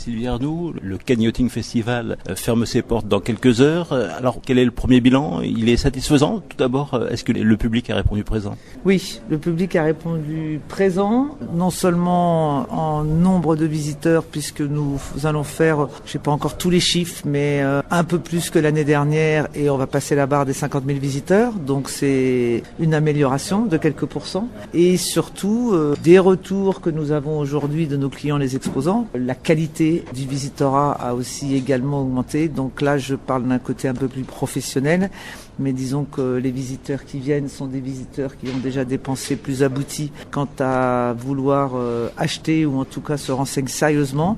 Sylvie Arnoux, le Cannes Yachting Festival ferme ses portes dans quelques heures. Alors, quel est le premier bilan? Il est satisfaisant? Tout d'abord, est-ce que le public a répondu présent? Oui, le public a répondu présent, non seulement en nombre de visiteurs, puisque nous allons faire, je sais pas encore tous les chiffres, mais un peu plus que l'année dernière, et on va passer la barre des 50 000 visiteurs, donc c'est une amélioration de quelques pourcents, et surtout des retours que nous avons aujourd'hui de nos clients, les exposants. La qualité du visitorat a aussi également augmenté, donc là je parle d'un côté un peu plus professionnel, mais disons que les visiteurs qui viennent sont des visiteurs qui ont déjà des pensées plus abouties quant à vouloir acheter ou en tout cas se renseigner sérieusement.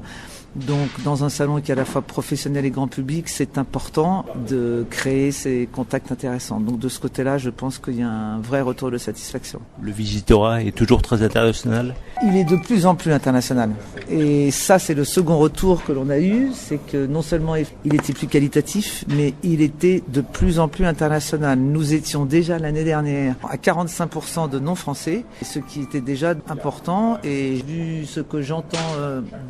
Donc dans un salon qui est à la fois professionnel et grand public, c'est important de créer ces contacts intéressants. Donc de ce côté-là, je pense qu'il y a un vrai retour de satisfaction. Le visitorat est toujours très international? Il est de plus en plus international. Et ça, c'est le second retour que l'on a eu, c'est que non seulement il était plus qualitatif, mais il était de plus en plus international. Nous étions déjà l'année dernière à 45% de non-français, ce qui était déjà important. Et vu ce que j'entends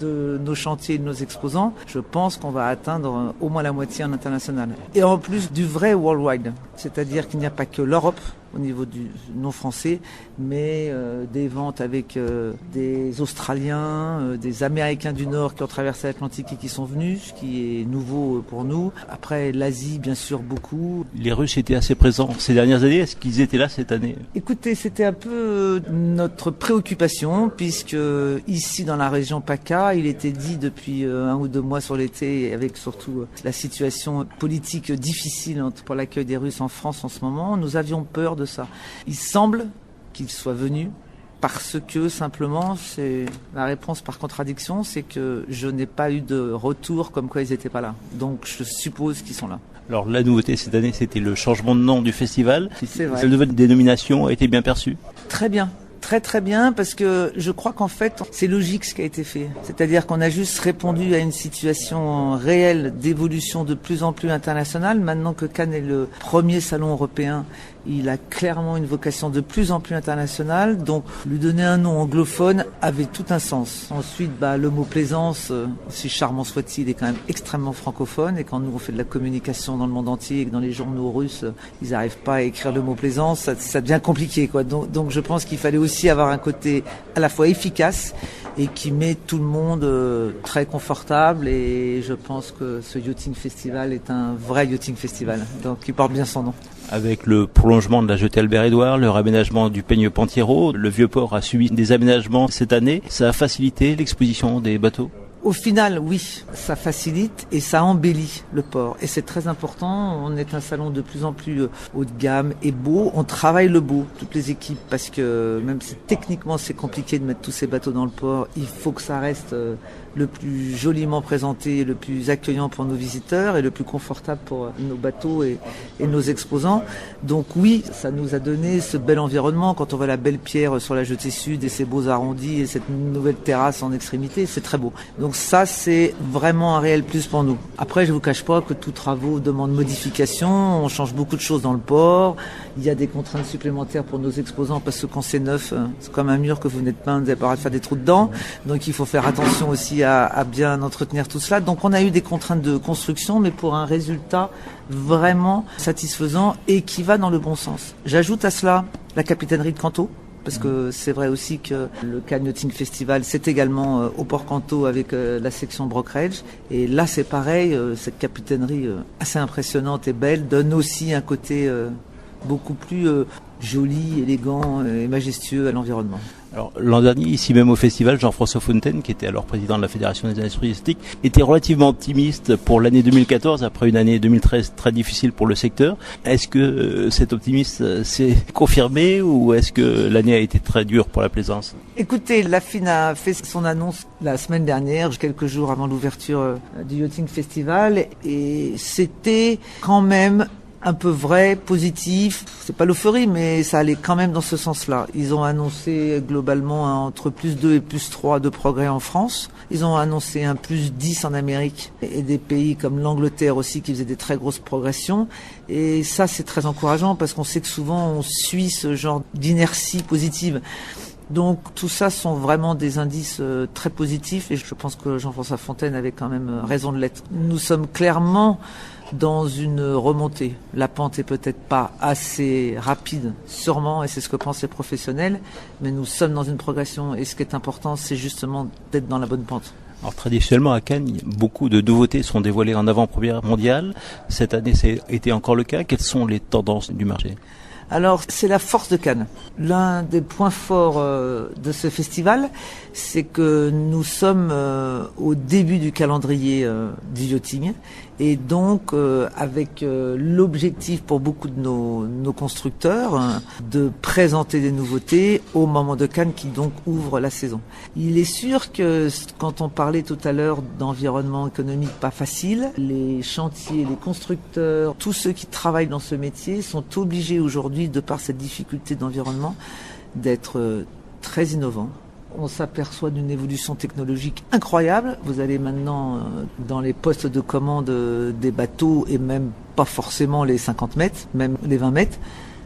de nos chantiers, de nos exposants, je pense qu'on va atteindre au moins la moitié en international. Et en plus du vrai worldwide, c'est-à-dire qu'il n'y a pas que l'Europe au niveau du non français, mais des ventes avec des Australiens, des Américains du Nord qui ont traversé l'Atlantique et qui sont venus, ce qui est nouveau pour nous. Après l'Asie, bien sûr, beaucoup. Les Russes étaient assez présents ces dernières années. Est-ce qu'ils étaient là cette année? Écoutez, c'était un peu notre préoccupation, puisque ici dans la région PACA, il était dit depuis 1 ou 2 mois sur l'été, avec surtout la situation politique difficile pour l'accueil des Russes en France en ce moment, nous avions peur de ça. Il semble qu'ils soient venus parce que simplement, c'est la réponse par contradiction, c'est que je n'ai pas eu de retour comme quoi ils n'étaient pas là. Donc je suppose qu'ils sont là. Alors la nouveauté cette année, c'était le changement de nom du festival. C'est vrai. Cette nouvelle dénomination a été bien perçue? Très bien. Très très bien, parce que je crois qu'en fait c'est logique ce qui a été fait. C'est-à-dire qu'on a juste répondu à une situation réelle d'évolution de plus en plus internationale. Maintenant que Cannes est le premier salon européen, il a clairement une vocation de plus en plus internationale. Donc lui donner un nom anglophone avait tout un sens. Ensuite, le mot plaisance, aussi charmant soit-il, est quand même extrêmement francophone. Et quand nous on fait de la communication dans le monde entier et que dans les journaux russes, ils n'arrivent pas à écrire le mot plaisance, ça devient compliqué, quoi. Donc je pense qu'il fallait aussi avoir un côté à la fois efficace et qui met tout le monde très confortable, et je pense que ce Yachting Festival est un vrai Yachting Festival, donc il porte bien son nom. Avec le prolongement de la jetée Albert-Édouard, le réaménagement du Peigne Pantiero, le Vieux-Port a subi des aménagements cette année. Ça a facilité l'exposition des bateaux? Au final, oui, ça facilite et ça embellit le port. Et c'est très important. On est un salon de plus en plus haut de gamme et beau. On travaille le beau, toutes les équipes, parce que même si techniquement c'est compliqué de mettre tous ces bateaux dans le port, il faut que ça reste le plus joliment présenté, le plus accueillant pour nos visiteurs et le plus confortable pour nos bateaux et nos exposants. Donc oui, ça nous a donné ce bel environnement. Quand on voit la belle pierre sur la jetée sud et ces beaux arrondis et cette nouvelle terrasse en extrémité, c'est très beau. Donc ça, c'est vraiment un réel plus pour nous. Après, je vous cache pas que tout travaux demande modification. On change beaucoup de choses dans le port. Il y a des contraintes supplémentaires pour nos exposants parce que quand c'est neuf, c'est comme un mur que vous n'êtes pas, vous n'avez pas le droit de faire des trous dedans. Donc il faut faire attention aussi à bien entretenir tout cela. Donc on a eu des contraintes de construction, mais pour un résultat vraiment satisfaisant et qui va dans le bon sens. J'ajoute à cela la capitainerie de Canto, parce que c'est vrai aussi que le Cannes Yachting Festival, c'est également au Port Canto avec la section Brokerage. Et là, c'est pareil, cette capitainerie assez impressionnante et belle donne aussi un côté beaucoup plus joli, élégant et majestueux à l'environnement. Alors, l'an dernier, ici même au festival, Jean-François Fontaine, qui était alors président de la Fédération des industries touristiques, était relativement optimiste pour l'année 2014, après une année 2013 très difficile pour le secteur. Est-ce que cet optimisme s'est confirmé ou est-ce que l'année a été très dure pour la plaisance? Écoutez, la FIN a fait son annonce la semaine dernière, quelques jours avant l'ouverture du Yachting Festival, et c'était quand même un peu vrai, positif. C'est pas l'euphorie, mais ça allait quand même dans ce sens-là. Ils ont annoncé globalement entre plus 2 et plus 3 de progrès en France. Ils ont annoncé un plus 10 en Amérique et des pays comme l'Angleterre aussi qui faisaient des très grosses progressions. Et ça, c'est très encourageant parce qu'on sait que souvent on suit ce genre d'inertie positive. Donc tout ça sont vraiment des indices très positifs et je pense que Jean-François Fontaine avait quand même raison de l'être. Nous sommes clairement dans une remontée. La pente est peut-être pas assez rapide, sûrement, et c'est ce que pensent les professionnels, mais nous sommes dans une progression et ce qui est important, c'est justement d'être dans la bonne pente. Alors traditionnellement à Cannes, beaucoup de nouveautés sont dévoilées en avant-première mondiale. Cette année, c'est été encore le cas. Quelles sont les tendances du marché ? Alors, c'est la force de Cannes. L'un des points forts de ce festival, c'est que nous sommes au début du calendrier du yachting et donc avec l'objectif pour beaucoup de nos constructeurs de présenter des nouveautés au moment de Cannes qui donc ouvre la saison. Il est sûr que quand on parlait tout à l'heure d'environnement économique pas facile, les chantiers, les constructeurs, tous ceux qui travaillent dans ce métier sont obligés aujourd'hui, de par cette difficulté d'environnement, d'être très innovants. On s'aperçoit d'une évolution technologique incroyable. Vous allez maintenant dans les postes de commande des bateaux et même pas forcément les 50 mètres, même les 20 mètres.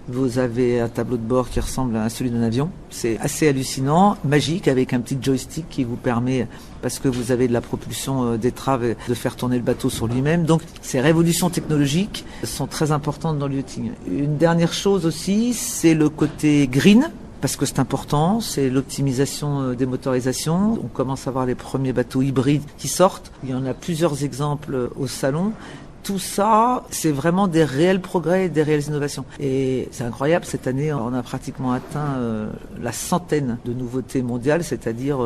Vous avez un tableau de bord qui ressemble à celui d'un avion. C'est assez hallucinant, magique, avec un petit joystick qui vous permet, parce que vous avez de la propulsion d'étrave, de faire tourner le bateau sur lui-même. Donc ces révolutions technologiques sont très importantes dans le yachting. Une dernière chose aussi, c'est le côté green, parce que c'est important, c'est l'optimisation des motorisations. On commence à voir les premiers bateaux hybrides qui sortent. Il y en a plusieurs exemples au salon. Tout ça, c'est vraiment des réels progrès, des réelles innovations. Et c'est incroyable, cette année, on a pratiquement atteint la 100aine de nouveautés mondiales, c'est-à-dire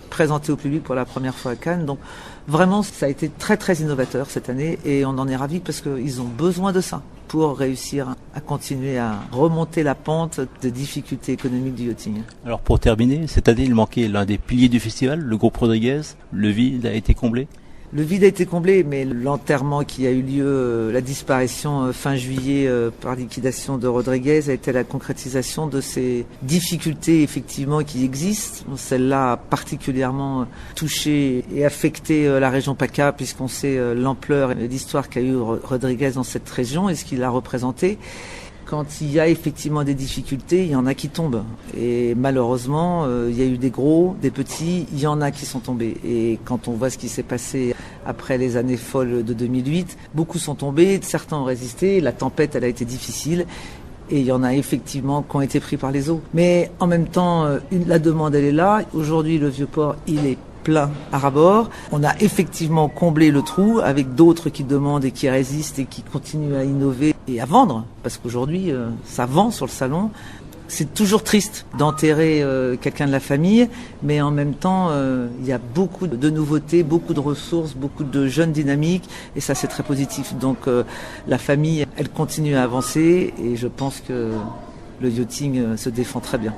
présentées au public pour la première fois à Cannes. Donc vraiment, ça a été très très innovateur cette année et on en est ravis parce qu'ils ont besoin de ça pour réussir à continuer à remonter la pente des difficultés économiques du yachting. Alors pour terminer, cette année, il manquait l'un des piliers du festival, le groupe Rodriguez. Le vide a été comblé ? Le vide a été comblé, mais l'enterrement qui a eu lieu, la disparition fin juillet par liquidation de Rodriguez a été la concrétisation de ces difficultés effectivement qui existent. Celle-là a particulièrement touché et affecté la région PACA puisqu'on sait l'ampleur et l'histoire qu'a eu Rodriguez dans cette région et ce qu'il a représenté. Quand il y a effectivement des difficultés, il y en a qui tombent. Et malheureusement, il y a eu des gros, des petits, il y en a qui sont tombés. Et quand on voit ce qui s'est passé après les années folles de 2008, beaucoup sont tombés, certains ont résisté, la tempête, elle a été difficile. Et il y en a effectivement qui ont été pris par les eaux. Mais en même temps, la demande, elle est là. Aujourd'hui, le Vieux-Port, il est plein à ras-bord. On a effectivement comblé le trou avec d'autres qui demandent et qui résistent et qui continuent à innover et à vendre. Parce qu'aujourd'hui, ça vend sur le salon. C'est toujours triste d'enterrer quelqu'un de la famille, mais en même temps, il y a beaucoup de nouveautés, beaucoup de ressources, beaucoup de jeunes dynamiques, et ça, c'est très positif. Donc, la famille, elle continue à avancer, et je pense que le yachting se défend très bien.